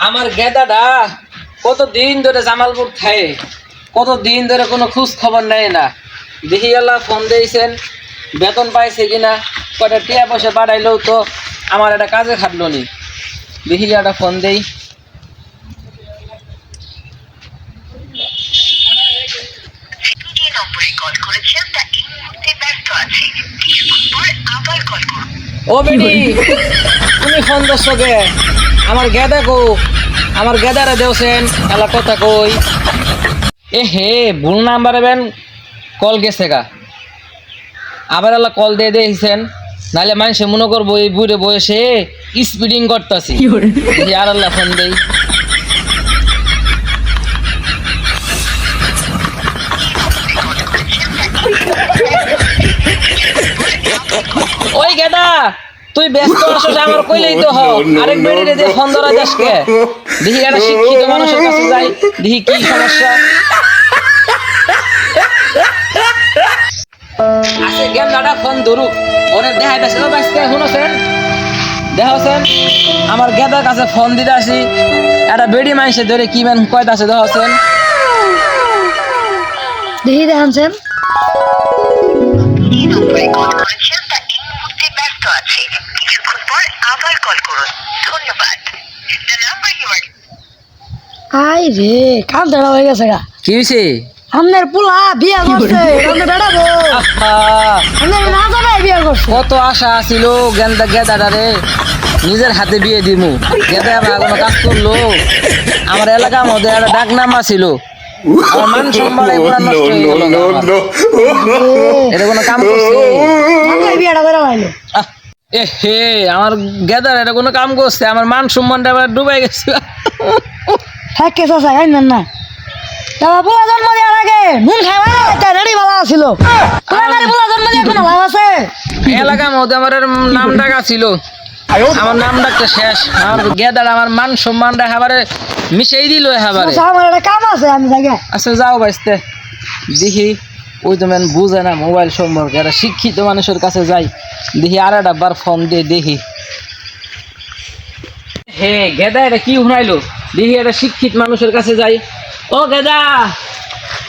আমার গেদাটা কতদিন ধরে জামালপুর থাকে, কতদিন ধরে কোনো খোঁজ খবর নেয় না। দেখি আল্লাহ ফোন দিয়েছেন, বেতন পাইছে কিনা, কটা টিয়া পয়সা পাঠাইলেও তো আমার একটা কাজে খাটলো নি। দেখি একটা ফোন দেই। ও বেটি, তুমি ফোন দোষ কে? আমার গেদা কো, আমার গেদারে দেওছেন এলা কথা কই। এ হে, ভুল নাম্বারে বেন কল গেছে গা, আবার এলা কল দিয়ে দিয়েছেন, নাহলে মানুষে মনে করবো এই বুড়ে বয়সে স্পিডিং করতেছি। আর আল্লাহ ফোন দেই। ওই গেদা, তুই ব্যস্ত আসছ, আমার কইলেই তো হ। আরেক বেড়িরে দিয়ে ফোন ধরা যাসকে। দেখি একটা শিক্ষিত মানুষের কাছে যাই, দেখি কি সমস্যা আছে। গেম দাদা ফোন ধরুক, ওরে দেখাই দাসে তো বাইসকে শুনছেন, দেখাছেন আমার গেদার কাছে ফোন দিতে আসি, একটা বেড়ি মাইসে ধরে কি মান কয়টা আছে দেখাছেন। দেখি দেখাচ্ছেন আই রে, কাম ধরা হয়ে গেছে গা। কি হয়েছে? আমাদের পোলা বিয়া করছে, আমাদের বেড়াবো, আমাদের না জানে বিয়া করছে। কত আশা ছিল গেদাটারে নিজের হাতে বিয়ে দিমু, গেদা আমার কোনো কাজ করলো। আমার এলাকার মধ্যে একটা ডাক নাম্বার ছিল, আমার মান সম্মান পুরা নষ্ট হয়ে গেল। এটা কোনো কাম করছে? বিয়াটা করে লাইলো। এ হে, আমার গেদার এটা কোনো কাম করছে? আমার মান সম্মানটা আবার ডুবাই গেছে। হ্যাঁ কেস আছে, হ্যাঁ না বাবা, পোলা জন্ম দেওয়ার আগে নুন খাওয়া রেডি বালা ছিল। পোলা জন্ম দিয়ে কোনো লাভ আছে? এলাকার মধ্যে আমার নাম ডাকা ছিল, আমার নাম ডাকতে শেষ। আমার গেদার আমার মান সম্মানটা এবারে মিশাই দিল এবারে। আমার একটা কাম আছে, আমি জায়গা। আচ্ছা যাও বাইসতে, দেখি ওই তো ম্যান বুঝে না মোবাইল সম্পর্কে, একটা শিক্ষিত মানুষের কাছে যাই, দেখি আর একটা বার ফোন দিয়ে দেখি। হে গেদা, এটা কি শুনাইলো, দেখি একটা শিক্ষিত মানুষের কাছে যাই। ও গেদা,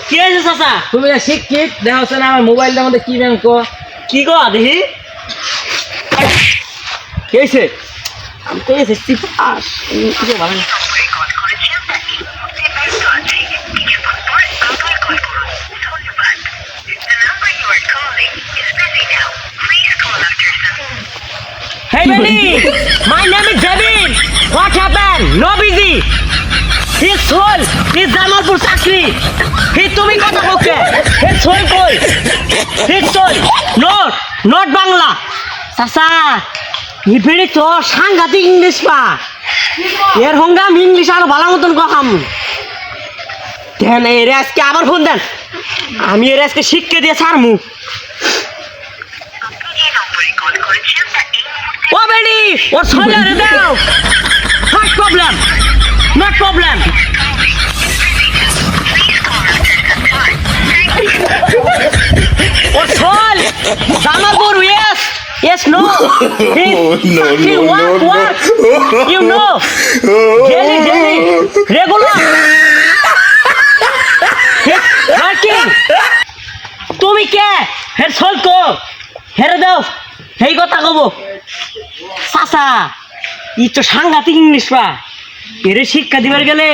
কি হয়েছে চাচা? তুমি শিক্ষিত, দেখা হচ্ছে না আমার মোবাইলটার মধ্যে কি ব্যাংক কি গো দেখি কি হয়েছে? আমি তো এসেছি পাস ভালো না। Hey buddy, my name is David. What happened? No busy. His soul is Jamalpur Chakri. He তুমি কথা বলছে। His soul কই? His soul not Bangla. চাচা, এই বেড়ে তো সাংঘাতিক ইংলিশ পা। এর হঙ্গে আমি ইংলিশ আরো ভালো মতন কহাম। দেন এর আজকে আবার ফোন দেন, আমি এর আজকে শিক্ষা দিয়ে ছাড়মু। ও বেডি, ওর সোলারে দাও। What problem? Not problem. ওর সোল Jamalpur, yes. Yes, no. No. What? You know. Daily. Regular. Working. তুমি কে? হের সোল কো? হেরে দাও। এই কথা কব। চাচা, ই তো সাংঘাতিক ইংলিশ পা। এর শিক্ষা দিবার গেলে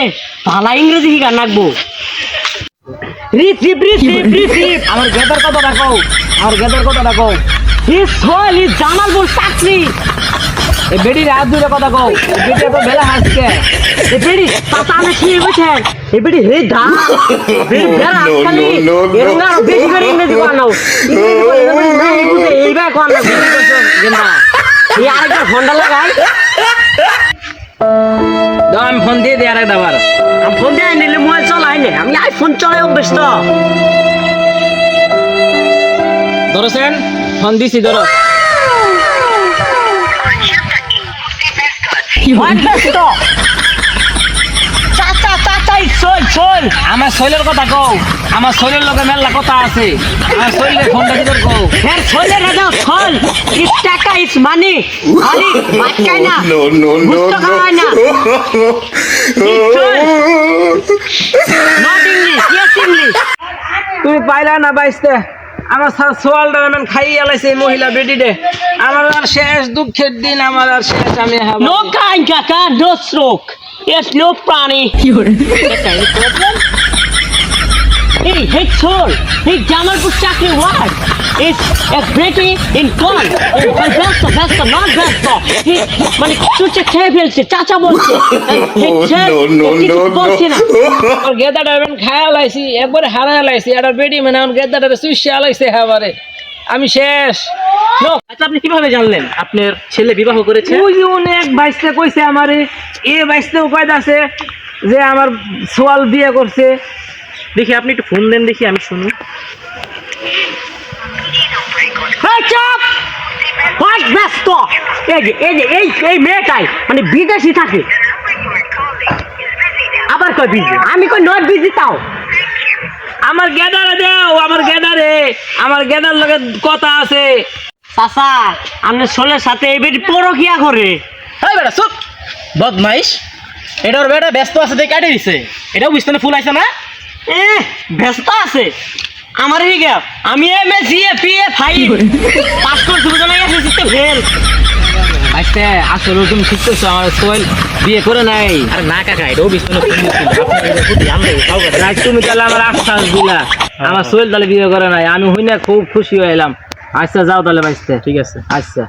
ভালো ইংরেজি শিখা নাকবো। রিসিভ। আমার গেদার কথা রাখো, আমার গেদার কথা রাখো। His soul is Jamalpur Chakri. এই বেডির হাত দুটো কথা কও, বেডিটা তো বেলা হাসছে। এই বেড়ি চাচা আমি কি বুঝছেন? এই বেড়ি হে দা বেড়ি বেড়া খালি এরঙ্গা বেশি করে ইংরেজি বানাও। ইংরেজি বলে না এই বুঝে এইবার কোন না গেন্দা। এই আরেকটা ফোনটা লাগাই। দাও আমি ফোন দিয়ে দিই আরেকটা বার। আমি ফোন দিয়ে নিলে মোবাইল চালাই না, আমি আইফোন চালাই অভ্যেস তো। ধরছেন? ফোন দিছি, ধরো। চাচা শোল আমার শৈলের কথা কও, আমার শৈলের লোকে মেলা কথা আছে, আমার শৈলের ফোনটা দিতে কও। হ্যাঁ শোলের রাজা শোল ইস টাকা ইস মানি মানি বাচ্চাই না no, no, no, বুঝতে খাওয়ায় না নট ইংলিশ ইয়েস ইংলিশ তুমি পাইলা না বাইসতে, আমার সোয়ালটা এমন খাইয়ে আলাইছে এই মহিলা বেডিডে। আমার আর শেষ দুঃখের দিন, আমার আর শেষ। আমি নো কাইন কাকা নো স্ট্রোক ইয়েস নো প্রাণী Hey, Sol, hey, Jamalpur Chakri, what? It's a breaking in con. Besta, not besta. He, মানে চুচে খেয়ে ফেলছে, চাচা বলছে। বলছে না। আর গেদাটা এমন খায়া লাইছি, একবারে হারায় লাইছি। আর বেডি মানে আমার গেদাটা সুইসে আলাইছে এবারে। আমি শেষ। আচ্ছা আপনি কিভাবে জানলেন আপনার ছেলে বিবাহ করেছে? ওই যে অনেক বাইসতে কইছে আমারে, এ বাইসতে উপায় আছে যে আমার সোয়াল বিয়ে করছে। দেখি আপনি একটু ফোন দেন দেখি আমি শুনি। চুপ! হোয়াট ব্যস্ত? এই মেয়েটাই মানে বিদেশি থাকে। আবার কই বিজি? আমি কই নট বিজি তাও। আমার গেদারে দেও, আমার গেদার লগে কথা আছে। চাচা আপনি ছোলের সাথে এই বেটি পরকিয়া করে। এই বেটা চুপ বদমাইশ, এটার বেটা ব্যস্ত আছে দেখে কাটে দিছে, এটাও বুঝতে ফুল আইছে না? ব্যস্ত আছে আমার আমি পাস করছি বুঝো না ফেল বাইসতে আসলে তুমি ঠিক করছো, আমার সোহেল বিয়ে করে নাই। আরে না কাকা, এটাও বুঝতে ফুল তুমি তাহলে আমার আশ্বাস দিলা, আমার সোহেল তাহলে বিয়ে করে নাই। আমি হই না খুব খুশি হয়ে এলাম। আচ্ছা যাও তাহলে বাইসতে। ঠিক আছে। আচ্ছা।